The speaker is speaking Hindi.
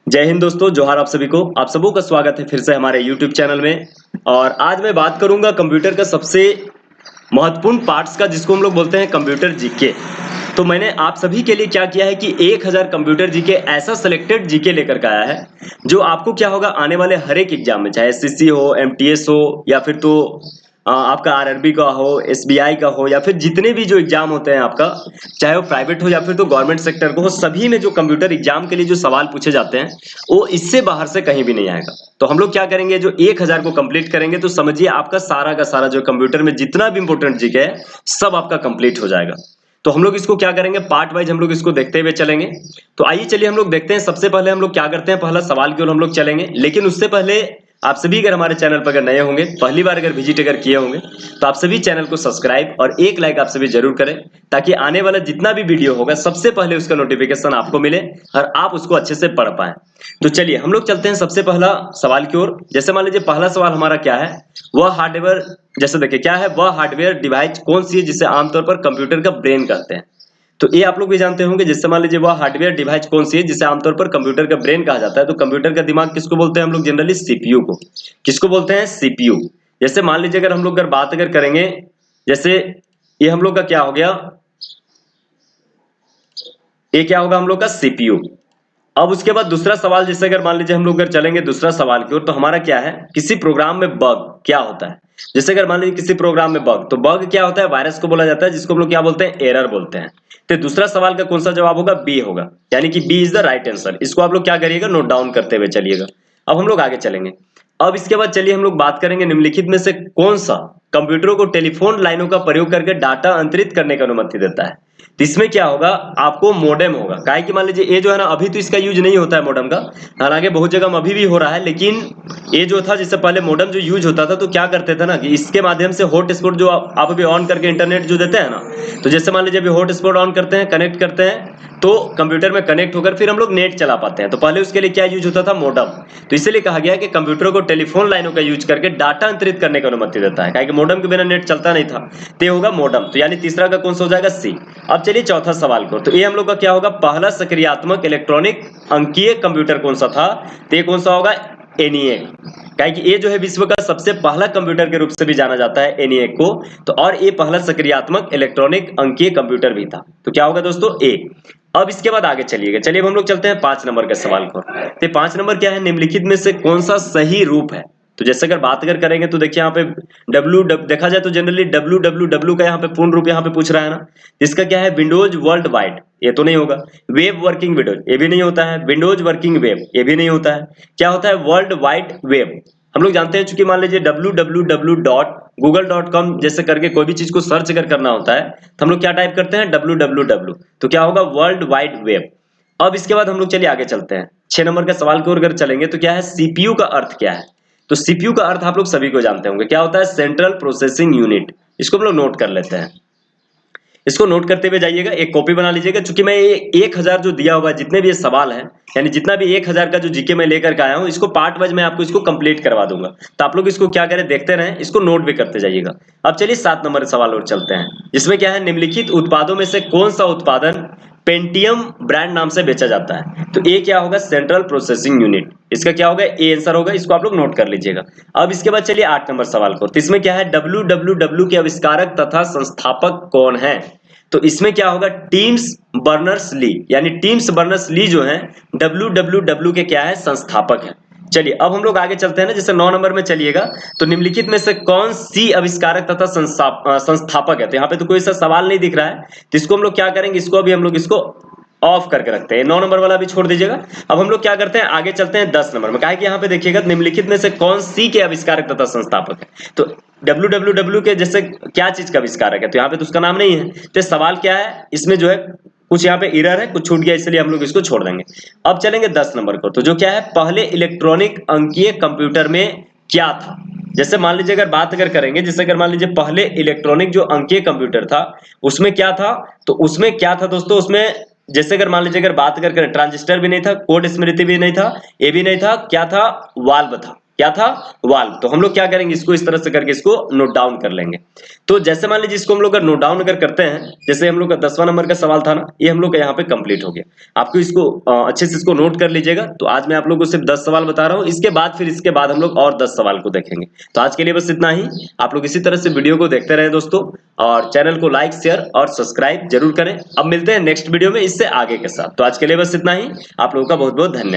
जय हिंद दोस्तों, जोहार आप सभी को। आप सबों का स्वागत है फिर से हमारे YouTube चैनल में। और आज मैं बात करूंगा कंप्यूटर का सबसे महत्वपूर्ण पार्ट्स का, जिसको हम लोग बोलते हैं कंप्यूटर जीके। तो मैंने आप सभी के लिए क्या किया है कि 1000 कंप्यूटर जीके ऐसा सिलेक्टेड जीके लेकर के आया है जो आपको क्या होगा आने वाले हर एक एग्जाम में, चाहे एसएससी हो, एमटीएस हो, या फिर तो आपका आरआरबी का हो, एसबीआई का हो, या फिर जितने भी जो एग्जाम होते हैं आपका, चाहे वो प्राइवेट हो या फिर तो गवर्नमेंट सेक्टर को हो, सभी में जो कंप्यूटर एग्जाम के लिए जो सवाल पूछे जाते हैं वो इससे बाहर से कहीं भी नहीं आएगा। तो हम लोग क्या करेंगे, जो 1000 को कंप्लीट करेंगे तो समझिए आपका सारा का सारा जो कंप्यूटर में जितना भी इंपॉर्टेंट जीके है सब आपका कंप्लीट हो जाएगा। तो हम लोग इसको क्या करेंगे, पार्ट वाइज हम लोग इसको देखते हुए चलेंगे। तो आइए चलिए हम लोग देखते हैं। सबसे पहले हम लोग क्या करते हैं, पहला सवाल की ओर हम लोग चलेंगे, लेकिन उससे पहले आप सभी अगर हमारे चैनल पर अगर नए होंगे, पहली बार अगर विजिट अगर किए होंगे, तो आप सभी चैनल को सब्सक्राइब और एक लाइक आप सभी जरूर करें, ताकि आने वाला जितना भी वीडियो होगा सबसे पहले उसका नोटिफिकेशन आपको मिले और आप उसको अच्छे से पढ़ पाए। तो चलिए हम लोग चलते हैं सबसे पहला सवाल की ओर। जैसे मान लीजिए पहला सवाल हमारा क्या है, वह हार्डवेयर, जैसे देखिए क्या है, वह हार्डवेयर डिवाइस कौन सी है जिसे आमतौर पर कंप्यूटर का ब्रेन कहते हैं। तो ये आप लोग भी जानते होंगे। जिससे मान लीजिए वह हार्डवेयर डिवाइस कौन सी है जिसे आमतौर पर कंप्यूटर का ब्रेन कहा जाता है। तो कंप्यूटर का दिमाग किसको बोलते हैं हम लोग जनरली, सीपीयू को। किसको बोलते हैं, सीपीयू। जैसे मान लीजिए अगर हम लोग अगर बात अगर करेंगे, जैसे ये हम लोग का क्या हो गया, ये क्या होगा हम लोग का सीपीयू। अब उसके बाद दूसरा सवाल, जैसे अगर मान लीजिए हम लोग अगर चलेंगे दूसरा सवाल की ओर, तो हमारा क्या है, किसी प्रोग्राम में बग क्या होता है। जैसे अगर मान लीजिए किसी प्रोग्राम में बग, तो बग क्या होता है, वायरस को बोला जाता है, जिसको हम लोग क्या बोलते हैं, एरर बोलते हैं। तो दूसरा सवाल का कौन सा जवाब होगा, बी होगा, यानी कि B is the right answer. इसको आप लोग क्या करिएगा, नोट डाउन करते हुए चलिएगा। अब हम लोग आगे चलेंगे। अब इसके बाद चलिए हम लोग बात करेंगे निम्नलिखित में से कौन सा कंप्यूटरों को टेलीफोन लाइनों का प्रयोग करके डाटा अंतरित करने की अनुमति देता है। तो इसमें क्या होगा, आपको मोडेम होगा। काहे कि मान लीजिए ये जो है ना, अभी तो इसका यूज नहीं होता है मोडेम का, हालांकि बहुत जगह में अभी भी हो रहा है, लेकिन ये जो था, जिससे पहले मोडेम जो यूज होता था, तो क्या करते थे ना कि इसके माध्यम से हॉटस्पॉट जो आप अभी ऑन करके इंटरनेट जो देते हैं ना, तो जैसे मान लीजिए अभी हॉटस्पॉट ऑन करते हैं, कनेक्ट करते हैं, तो कंप्यूटर में कनेक्ट होकर फिर हम लोग नेट चला पाते हैं। तो पहले उसके लिए क्या यूज होता था, मोडेम। तो इसलिए कहा गया कि कंप्यूटर को टेलीफोन लाइनों का यूज करके डाटा अंतरित करने की अनुमति देता है, क्योंकि मोडेम के बिना नेट चलता नहीं था। तो ये होगा मोडेम। तो यानी तीसरा का कौन सा हो जाएगा, सी। अब चलिए चौथा सवाल को, तो ये हम लोग का क्या होगा, पहला सक्रियात्मक इलेक्ट्रॉनिक अंकीय कंप्यूटर कौन सा था। तो ये कौन सा होगा, एनिएक। क्योंकि ये जो है विश्व का सबसे पहला कंप्यूटर के रूप से भी जाना जाता है एनिएक को। तो और ये पहला सक्रियात्मक इलेक्ट्रॉनिक अंकीय कंप्यूटर भी था। तो क्या होगा दोस्तों, ए। अब इसके बाद आगे चलिएगा। चलिए अब हम लोग चलते हैं 5 नंबर के सवाल को। तो 5 नंबर क्या है, निम्नलिखित में से कौन सा सही रूप है। तो जैसे अगर बात अगर करेंगे तो देखिए यहाँ पे देखा जाए तो जनरली डब्ल्यू का यहाँ पे पूर्ण रूप यहाँ पे पूछ रहा है ना। इसका क्या है, विंडोज वर्ल्ड वाइड, ये तो नहीं होगा। वेब वर्किंग विंडोज, ये भी नहीं होता है। विंडोज वर्किंग वेब, ये भी नहीं होता है। क्या होता है, वर्ल्ड वाइड वेब। हम लोग जानते हैं, चूंकि मान लीजिए www.google.com जैसे करके कोई भी चीज को सर्च अगर करना होता है, तो हम लोग क्या टाइप करते हैं, www। तो क्या होगा, वर्ल्ड वाइड वेब। अब इसके बाद हम लोग चलिए आगे चलते हैं। 6 नंबर के सवाल की ओर अगर चलेंगे, तो क्या है, सीपीयू का अर्थ क्या है। तो सीपीयू का अर्थ आप लोग सभी को जानते होंगे, क्या होता है, सेंट्रल प्रोसेसिंग यूनिट। इसको हम लोग नोट कर लेते हैं। इसको नोट करते हुए जाइएगा, एक कॉपी बना लीजिएगा। चूंकि मैं ये 1000 जो दिया हुआ है, जितने भी ये सवाल हैं, यानी जितना भी 1000 का जो जीके मैं लेकर के आया हूं, इसको पार्ट वाइज मैं आपको इसको कंप्लीट करवा दूंगा। तो आप लोग इसको क्या करें, देखते रहें, इसको नोट भी करते जाइएगा। अब चलिए 7 नंबर सवाल और चलते हैं, जिसमें क्या है, निम्नलिखित उत्पादों में से कौन सा उत्पादन पेंटियम ब्रांड नाम से बेचा जाता है। तो ये क्या होगा, सेंट्रल प्रोसेसिंग यूनिट। इसका क्या होगा, ए आंसर होगा। इसको आप लोग नोट कर लीजिएगा। अब इसके बाद चलिए 8 नंबर सवाल को। तो इसमें क्या है, www के आविष्कारक तथा संस्थापक कौन है। तो इसमें क्या होगा, टीम्स बर्नर्स ली, यानी टीम्स बर्नर्स ली जो है www के क्या है, संस्थापक है। चलिए अब हम लोग आगे चलते हैं ना, जैसे 9 नंबर में चलिएगा। तो निम्नलिखित में से कौन सी आविष्कारक तथा संस्थापक है। तो यहाँ पे तो कोई सा सवाल नहीं दिख रहा है, तो इसको हम लोग क्या करेंगे, इसको अभी हम लोग इसको ऑफ करके रखते हैं। 9 नंबर वाला भी छोड़ दीजिएगा। अब हम लोग क्या करते हैं, आगे चलते हैं 10 नंबर में। कहा है कि यहाँ पे देखिएगा, निम्नलिखित में से कौन सी के आविष्कारक तथा संस्थापक है। तो www के जैसे क्या चीज का आविष्कारक है, तो यहाँ पे तो उसका नाम नहीं है। तो सवाल क्या है, इसमें जो है कुछ यहाँ पे एरर है, कुछ छूट गया, इसलिए हम लोग इसको छोड़ देंगे। अब चलेंगे 10 नंबर को। तो जो क्या है, पहले इलेक्ट्रॉनिक अंकीय कंप्यूटर में क्या था। जैसे मान लीजिए अगर बात अगर करेंगे, जैसे अगर मान लीजिए पहले इलेक्ट्रॉनिक जो अंकीय कंप्यूटर था, उसमें क्या था। तो उसमें क्या था दोस्तों, उसमें जैसे अगर मान लीजिए अगर बात अगर करें, ट्रांजिस्टर भी नहीं था, कोड स्मृति भी नहीं था, ये भी नहीं था, क्या था, वाल्व था। क्या था, वाल्व। तो हम लोग क्या करेंगे, इसको इस तरह से करके इसको नोट डाउन कर लेंगे। तो जैसे मान लीजिए इसको हम लोग अगर नोट डाउन अगर करते हैं, जैसे हम लोग का 10वां नंबर का सवाल था ना, ये हम लोग का यहाँ पे कंप्लीट हो गया। आपको इसको अच्छे से इसको नोट कर लीजिएगा। तो आज मैं आप लोगों को सिर्फ 10 सवाल बता रहा हूँ, इसके बाद हम लोग और 10 सवाल को देखेंगे। तो आज के लिए बस इतना ही। आप लोग इसी तरह से वीडियो को देखते रहे दोस्तों, और चैनल को लाइक, शेयर और सब्सक्राइब जरूर करें। अब मिलते हैं नेक्स्ट वीडियो में इससे आगे के साथ। तो आज के लिए बस इतना ही। आप लोगों का बहुत बहुत धन्यवाद।